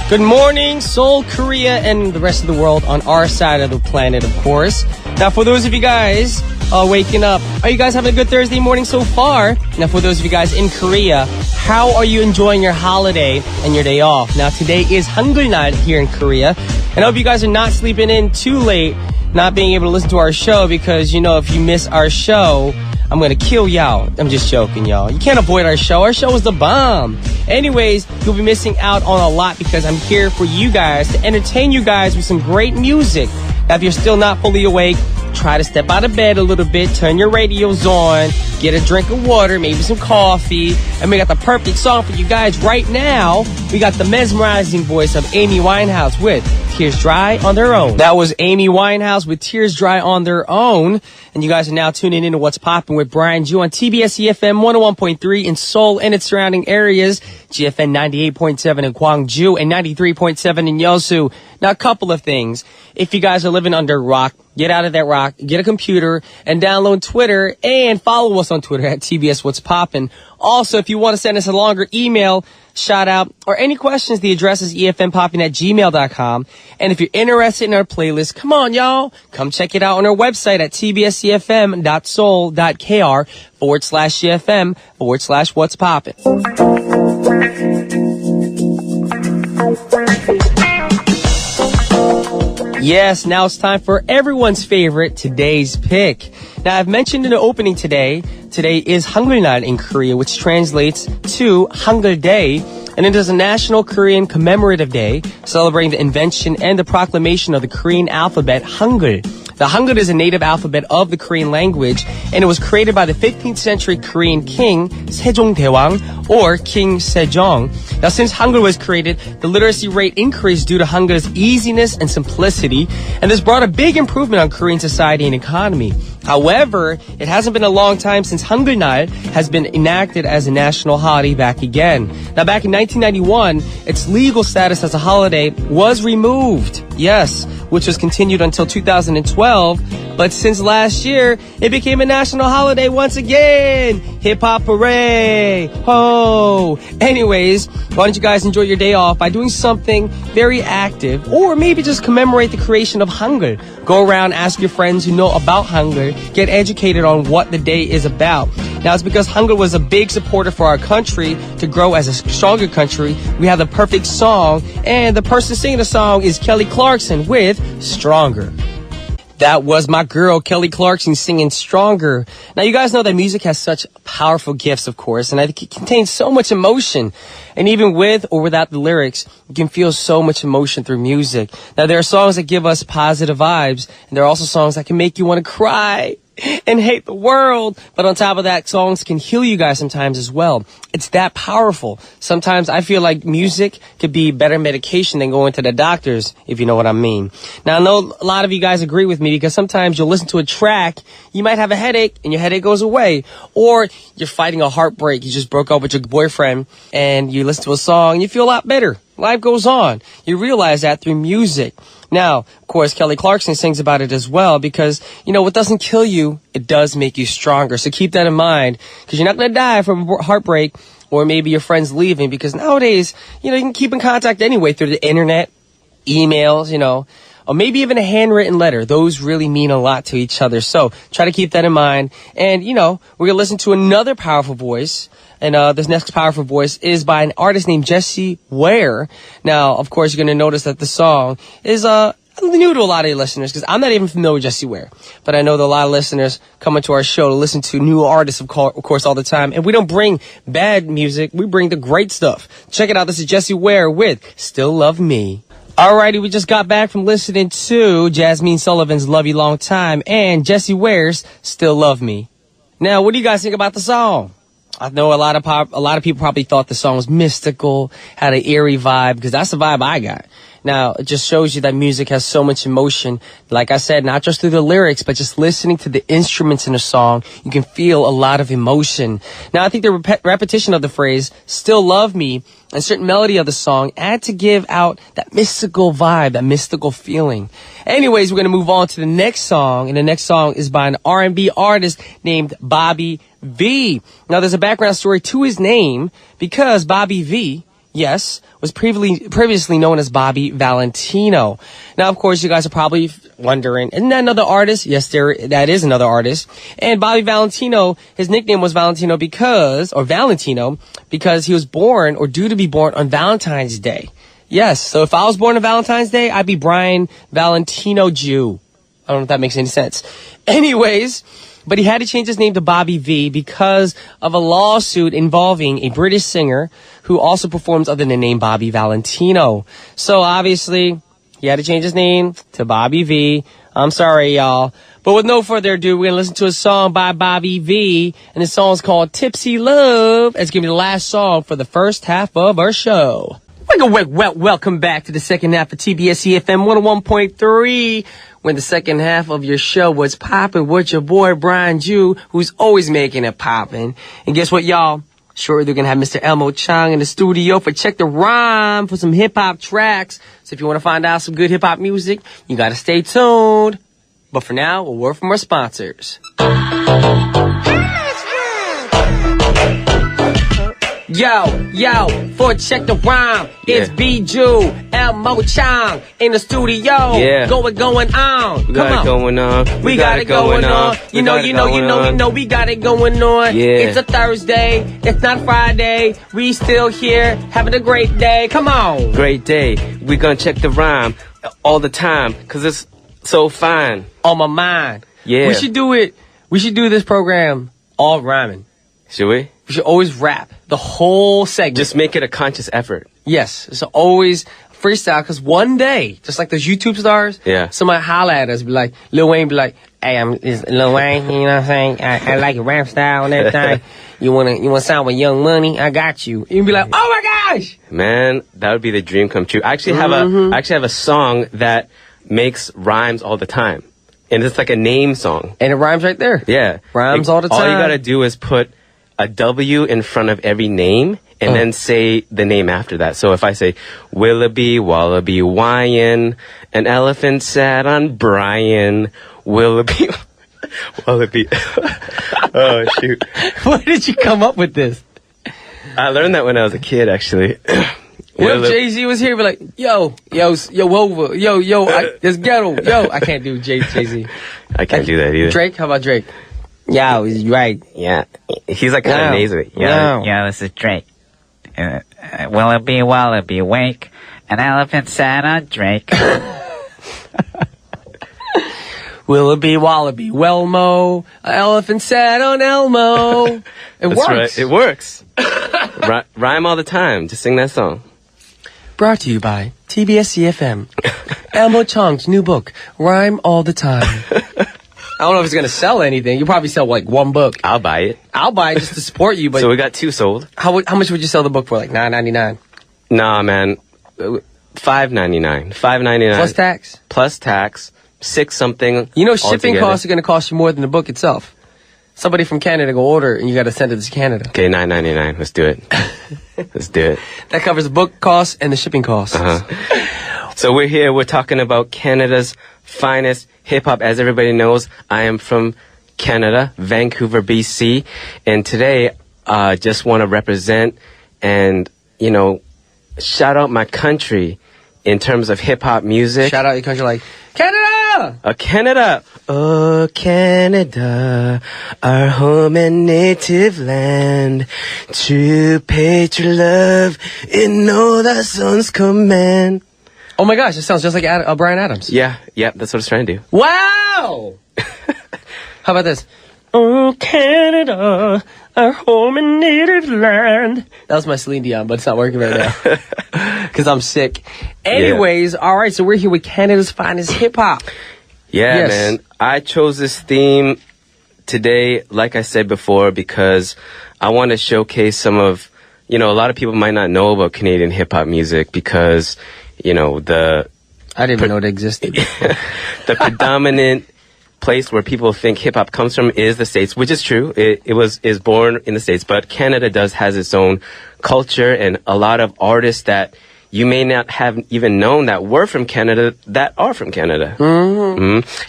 Good morning, Seoul, Korea, and the rest of the world on our side of the planet, of course. Now, for those of you guys waking up, are you guys having a good Thursday morning so far? Now, for those of you guys in Korea, how are you enjoying your holiday and your day off? Now, today is 한글날 here in Korea, and I hope you guys are not sleeping in too late, not being able to listen to our show, because, you know, if you miss our show, I'm gonna kill y'all. I'm just joking, y'all. You can't avoid our show. Our show is the bomb. Anyways, you'll be missing out on a lot because I'm here for you guys to entertain you guys with some great music. Now, if you're still not fully awake, try to step out of bed a little bit, turn your radios on, get a drink of water, maybe some coffee, and we got the perfect song for you guys right now. We got the mesmerizing voice of Amy Winehouse with Tears Dry on Their Own. That was Amy Winehouse with Tears Dry on Their Own. And you guys are now tuning into What's Poppin' with Brian Ju on TBS efm 101.3 in Seoul and its surrounding areas, GFN 98.7 in Gwangju and 93.7 in Yeosu. Now, a couple of things. If you guys are living under a rock, get out of that rock, get a computer, and download Twitter, and follow us on Twitter at TBS What's Poppin'. Also, if you want to send us a longer email, shout out, or any questions, the address is efmpoppin@gmail.com. And if you're interested in our playlist, come on, y'all. Come check it out on our website at tbsefm.soul.kr/GFM/What's Poppin'. Yes, now it's time for everyone's favorite, today's pick. Now, I've mentioned in the opening today is 한글날 in Korea, which translates to Hangul Day, and it is a national Korean commemorative day celebrating the invention and the proclamation of the Korean alphabet, Hangul. The Hangul is a native alphabet of the Korean language, and it was created by the 15th century Korean king Sejong-daewang, or King Sejong. Now, since Hangul was created, the literacy rate increased due to Hangul's easiness and simplicity, and this brought a big improvement on Korean society and economy. However, it hasn't been a long time since 한글날 has been enacted as a national holiday back again. Now, back in 1991, its legal status as a holiday was removed. Yes, which was continued until 2012. But since last year, it became a national holiday once again. HipHop hooray! Ho! Anyways, why don't you guys enjoy your day off by doing something very active, or maybe just commemorate the creation of Hangul. Go around, ask your friends who know about Hangul, get educated on what the day is about. Now, it's because Hangul was a big supporter for our country to grow as a stronger country. We have the perfect song, and the person singing the song is Kelly Clarkson with Stronger. That was my girl, Kelly Clarkson, singing Stronger. Now, you guys know that music has such powerful gifts, of course, and I think it contains so much emotion. And even with or without the lyrics, you can feel so much emotion through music. Now, there are songs that give us positive vibes, and there are also songs that can make you want to cry and hate the world. But on top of that, songs can heal you guys sometimes as well. It's that powerful. Sometimes I feel like music could be better medication than going to the doctors, if you know what I mean. Now, I know a lot of you guys agree with me, because sometimes you'll listen to a track, you might have a headache, and your headache goes away. Or you're fighting a heartbreak, you just broke up with your boyfriend, and you listen to a song, and you feel a lot better. Life goes on. You realize that through music. Now, of course, Kelly Clarkson sings about it as well, because, you know, what doesn't kill you, it does make you stronger. So keep that in mind, because you're not going to die from heartbreak, or maybe your friend's leaving, because nowadays, you know, you can keep in contact anyway through the internet, emails, you know, or maybe even a handwritten letter. Those really mean a lot to each other. So try to keep that in mind. And, you know, we're going to listen to another powerful voice. And this next powerful voice is by an artist named Jessie Ware. Now, of course, you're going to notice that the song is new to a lot of your listeners, because I'm not even familiar with Jessie Ware. But I know that a lot of listeners come into our show to listen to new artists, of course, all the time. And we don't bring bad music. We bring the great stuff. Check it out. This is Jessie Ware with Still Love Me. Alrighty, we just got back from listening to Jasmine Sullivan's Love You Long Time and Jessie Ware's Still Love Me. Now, what do you guys think about the song? I know a lot of people probably thought the song was mystical, had an eerie vibe, because that's the vibe I got. Now, it just shows you that music has so much emotion. Like I said, not just through the lyrics, but just listening to the instruments in a song, you can feel a lot of emotion. Now, I think the repetition of the phrase, still love me, and certain melody of the song add to give out that mystical vibe, that mystical feeling. Anyways, we're going to move on to the next song, and the next song is by an R&B artist named Bobby V. Now, there's a background story to his name, because Bobby V yes, was previously known as Bobby Valentino. Now, of course, you guys are probably wondering, isn't that another artist? Yes, that is another artist. And Bobby Valentino, his nickname was Valentino because he was born or due to be born on Valentine's Day. Yes, so if I was born on Valentine's Day, I'd be Brian Valentino Jew. I don't know if that makes any sense. Anyways, but he had to change his name to Bobby V because of a lawsuit involving a British singer who also performs under the name Bobby Valentino. So obviously, he had to change his name to Bobby V. I'm sorry, y'all. But with no further ado, we're going to listen to a song by Bobby V. And the song is called Tipsy Love. It's going to be the last song for the first half of our show. Welcome back to the second half of TBS efm 101.3. When the second half of your show was poppin' with your boy Brian Jew, who's always making it poppin'. And guess what, y'all? Shortly, they're going to have Mr. Elmo Chang in the studio for Check the Rhyme for some hip-hop tracks. So if you want to find out some good hip-hop music, you got to stay tuned. But for now, a word from our sponsors. Yo, for Check the Rhyme, it's B-Jew, Elmo Chang in the studio. Yeah. Going on. We got it going on. We got it going on. You know, we got it going on. Yeah. It's a Thursday. It's not Friday. We still here having a great day. Come on. Great day. We're gonna check the rhyme all the time because it's so fine. On my mind. Yeah. We should do it. We should do this program all rhyming. Should we? We should always rap the whole segment. Just make it a conscious effort. Yes. So always freestyle, because one day, just like those YouTube stars, yeah, somebody holler at us, be like, Lil Wayne be like, hey, it's Lil Wayne, you know what I'm saying? I like your rap style and everything. You wanna sound with Young Money? I got you. You'd be like, oh my gosh! Man, that would be the dream come true. I actually have a song that makes rhymes all the time. And it's like a name song. And it rhymes right there. Yeah. Rhymes all the time. All you gotta do is put a W in front of every name and then say the name after that. So if I say, Willoughby, Wallaby, Wyan, an elephant sat on Brian, Willoughby, Wallaby. Oh, shoot. Where did you come up with this? I learned that when I was a kid, actually. What if Jay-Z was here? Be like, yo, over, it's ghetto, yo. I can't do Jay-Z. I can't do that either. Drake, how about Drake? Yo, he's right. Yeah, he's like kind of nasally. Yo, this is Drake. Willoughby, Wallaby, wake. An elephant sat on Drake. Willoughby, Wallaby, Welmo. An elephant sat on Elmo. It works. Right. It works. Rhyme all the time. Just sing that song. Brought to you by TBS efm. Elmo Chang's new book, Rhyme All the Time. I don't know if it's going to sell anything. You'll probably sell like one book. I'll buy it. I'll buy it just to support you. But so we got 2 sold. How much would you sell the book for? Like $9.99? Nah, man. $5.99. $5.99. Plus tax? Plus tax. 6 something. You know, shipping costs are going to cost you more than the book itself. Somebody from Canada go order it, and you got to send it to Canada. Okay, $9.99. Let's do it. Let's do it. That covers the book costs and the shipping costs. So we're here. We're talking about Canada's finest hip-hop. As everybody knows, I am from Canada, Vancouver, BC. And today, just want to represent and, you know, shout out my country in terms of hip-hop music. Shout out your country like, Canada! Canada! Oh, Canada, our home and native land. To pay true love in all the sun's command. Oh my gosh, it sounds just like Bryan Adams. Yeah, that's what I was trying to do. Wow! How about this? Oh, Canada, our home and native land. That was my Celine Dion, but it's not working right now. Because I'm sick. Anyways, all right, so we're here with Canada's finest hip-hop. Yeah, yes. Man. I chose this theme today, like I said before, because I want to showcase some of, you know, a lot of people might not know about Canadian hip-hop music because, you know, I didn't even know it existed. The predominant place where people think hip-hop comes from is the States, which is true. It is born in the States, but Canada has its own culture and a lot of artists that you may not have even known that were from Canada that are from Canada.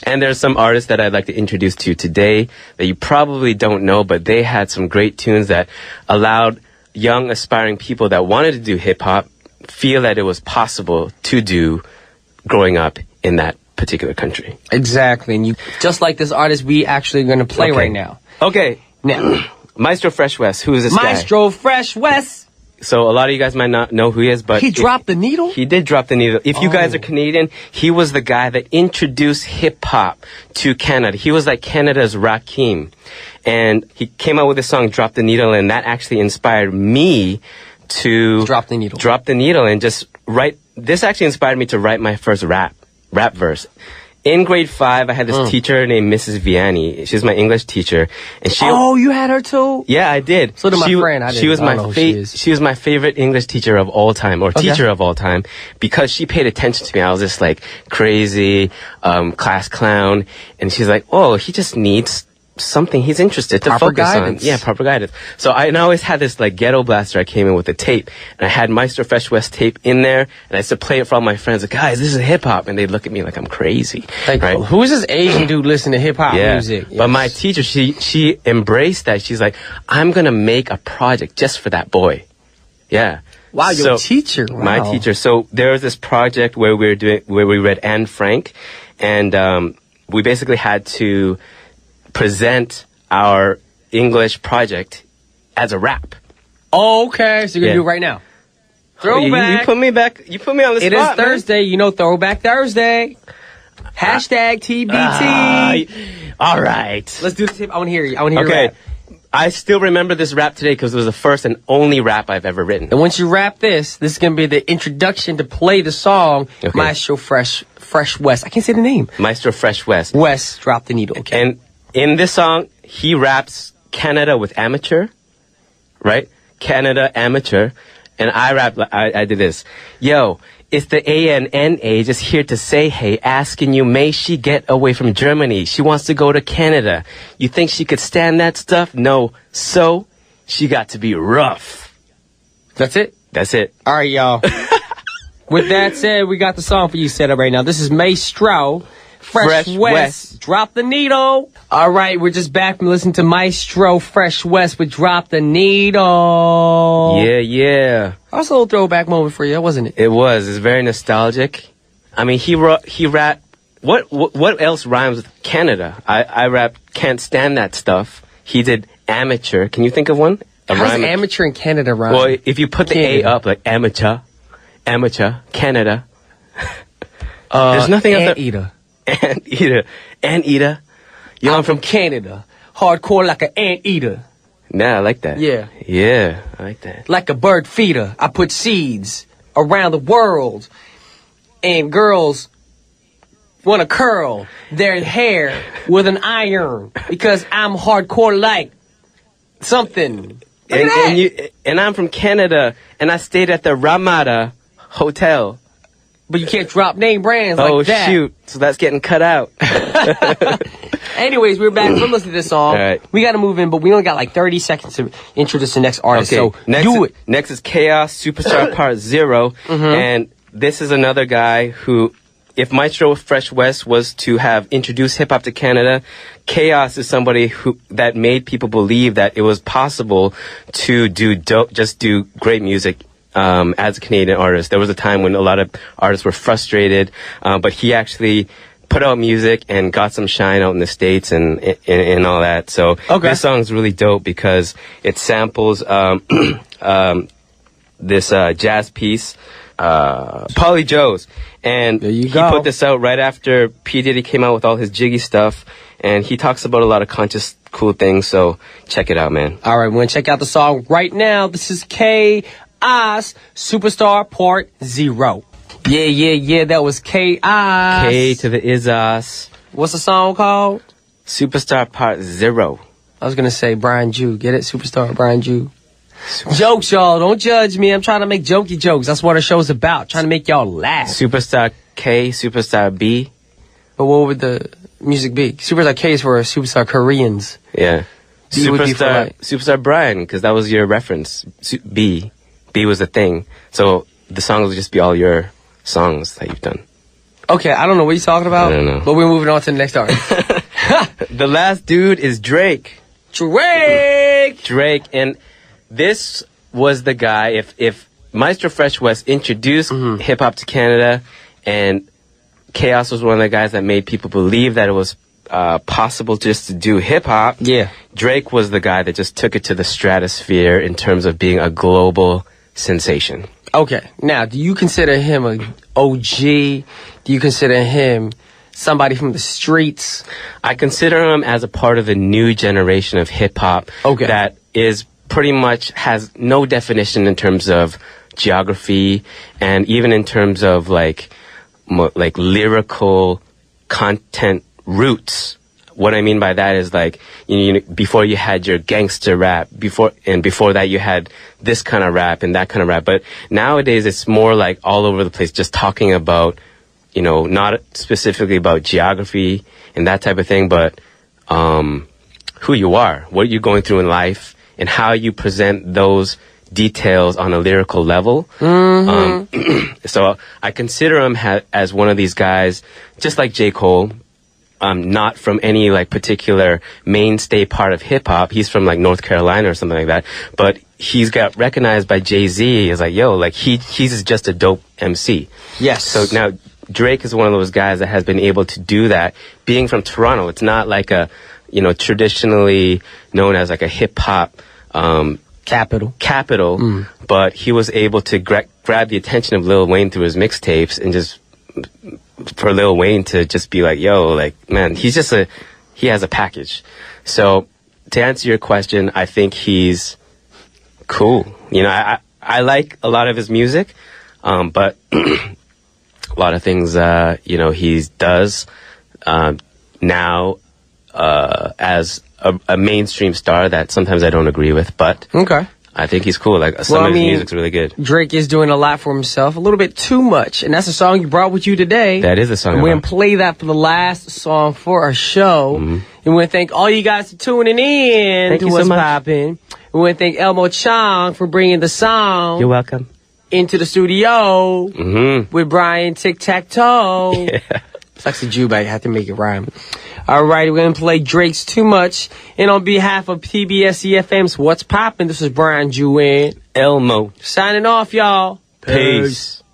And there's some artists that I'd like to introduce to you today that you probably don't know, but they had some great tunes that allowed, young aspiring people that wanted to do hip hop feel that it was possible to do growing up in that particular country. Exactly. And you, just like this artist we actually going to play right now. Okay. Now, Maestro Fresh West. Who is this guy? Maestro Fresh West. So a lot of you guys might not know who he is, but he dropped the needle? He did drop the needle. If you guys are Canadian, he was the guy that introduced hip-hop to Canada. He was like Canada's Rakim. And he came out with this song, Drop the Needle, and that actually inspired me to drop the needle. Drop the needle and just write. This actually inspired me to write my first rap verse. In grade 5, I had this teacher named Mrs. Vianney. She's my English teacher, and she. Oh, you had her too? Yeah, I did. So did my friend. She was my favorite English teacher of all time, or teacher of all time, because she paid attention to me. I was this like crazy class clown, and she's like, "Oh, he just needs something he's interested to proper focus guidance. on." Yeah, proper guidance. So I always had this like ghetto blaster. I came in with a tape, and I had Maestro Fresh West tape in there, and I used to play it for all my friends. Like, guys, this is hip hop, and they'd look at me like I'm crazy. Right? Who is this Asian dude listening to hip hop music? But my teacher, she embraced that. She's like, I'm gonna make a project just for that boy. Yeah. Wow, your teacher. Wow. My teacher. So there was this project where we read Anne Frank, and we basically had to present our English project as a rap. Oh, okay. So you're going to do it right now. Throwback. You put me back. You put me on the spot. It is Thursday. Man. You know, Throwback Thursday. Hashtag TBT. All right. Let's do the tip. I want to hear you. I want to hear you rap. I still remember this rap today because it was the first and only rap I've ever written. And once you rap this is going to be the introduction to play the song Maestro Fresh West. I can't say the name. Maestro Fresh West. West, drop the needle. Okay. And in this song, he raps Canada with amateur, right? Canada amateur. And I rap, I did this. Yo, it's the ANNA just here to say hey, asking you, may she get away from Germany? She wants to go to Canada. You think she could stand that stuff? No. So, she got to be rough. That's it? That's it. All right, y'all. With that said, we got the song for you set up right now. This is Maestro Fresh West. Drop the needle. All right, we're just back from listening to Maestro Fresh West with Drop the Needle. Yeah. That was a little throwback moment for you, wasn't it? It was. It's very nostalgic. I mean, he rapped. What else rhymes with Canada? I rapped Can't Stand That Stuff. He did amateur. Can you think of one? How does amateur in Canada rhyme? Well, if you put the A up, like amateur, Canada. There's nothing else. Anteater. Yo, I'm from Canada. Hardcore like an anteater. Nah, I like that. Yeah, I like that. Like a bird feeder, I put seeds around the world. And girls want to curl their hair with an iron. Because I'm hardcore like something. And I'm from Canada, and I stayed at the Ramada Hotel. But you can't drop name brands like that. Oh, shoot. So that's getting cut out. Anyways, we're back from listening to this song. All right. We got to move in, but we only got like 30 seconds to introduce the next artist. Okay. So do it. Next is Chaos Superstar Part 0. And this is another guy who, if Maestro Fresh West was to have introduced hip-hop to Canada, Chaos is somebody that made people believe that it was possible to just do great music. As a Canadian artist, there was a time when a lot of artists were frustrated, but he actually put out music and got some shine out in the States and all that. So this song's really dope because it samples this jazz piece, Polly Joe's, and he put this out right after P. Diddy came out with all his jiggy stuff, and he talks about a lot of conscious, cool things. So check it out, man. All right, we're gonna check out the song right now. This is K.I.'s Superstar Part 0. Yeah, that was K.I. K to the Izas. What's the song called? Superstar Part 0. I was gonna say Brian Jew. Get it? Superstar Brian Jew. Jokes, y'all. Don't judge me. I'm trying to make jokey jokes. That's what our show's about. Trying to make y'all laugh. Superstar K, Superstar B. But what would the music be? Superstar K is for Superstar Koreans. Yeah. Superstar Brian, because that was your reference. B was the thing. So the songs would just be all your songs that you've done. Okay, I don't know what you're talking about. I don't know. But we're moving on to the next artist. The last dude is Drake. Drake! And this was the guy, if Maestro Fresh West introduced hip hop to Canada, and Chaos was one of the guys that made people believe that it was possible just to do hip hop. Yeah. Drake was the guy that just took it to the stratosphere in terms of being a global sensation. Okay. Now, do you consider him an OG? Do you consider him somebody from the streets? I consider him as a part of the new generation of hip hop that is pretty much has no definition in terms of geography and even in terms of like lyrical content roots. What I mean by that is like, before you had your gangster rap, before that you had this kind of rap and that kind of rap. But nowadays it's more like all over the place, just talking about, not specifically about geography and that type of thing, but who you are, what you're going through in life, and how you present those details on a lyrical level. So I consider him as one of these guys, just like J. Cole, not from any like particular mainstay part of hip hop. He's from like North Carolina or something like that. But he's got recognized by Jay-Z as like, yo, like he's just a dope MC. Yes. So now Drake is one of those guys that has been able to do that. Being from Toronto, it's not like a, traditionally known as like a hip hop, capital. But he was able to grab the attention of Lil Wayne through his mixtapes and just for Lil Wayne to just be like, yo, like, man, he has a package. So to answer your question, I think he's cool. I like a lot of his music, but a lot of things, he does now as a mainstream star that sometimes I don't agree with, but I think he's cool. Like some of his music's really good. Drake is doing a lot for himself, a little bit too much, and that's a song you brought with you today. That is a song. And we're gonna play that for the last song for our show. And we want to thank all you guys for tuning in Thank to you so What's much. Poppin'. We want to thank Elmo Chong for bringing the song. You're welcome. Into the studio with Brian Tic Tac Toe. Yeah. It's actually Jew, but I had to make it rhyme. All right, we're going to play Drake's Too Much. And on behalf of TBS efm's What's Poppin', this is Brian Jew and Elmo. signing off, y'all. Peace.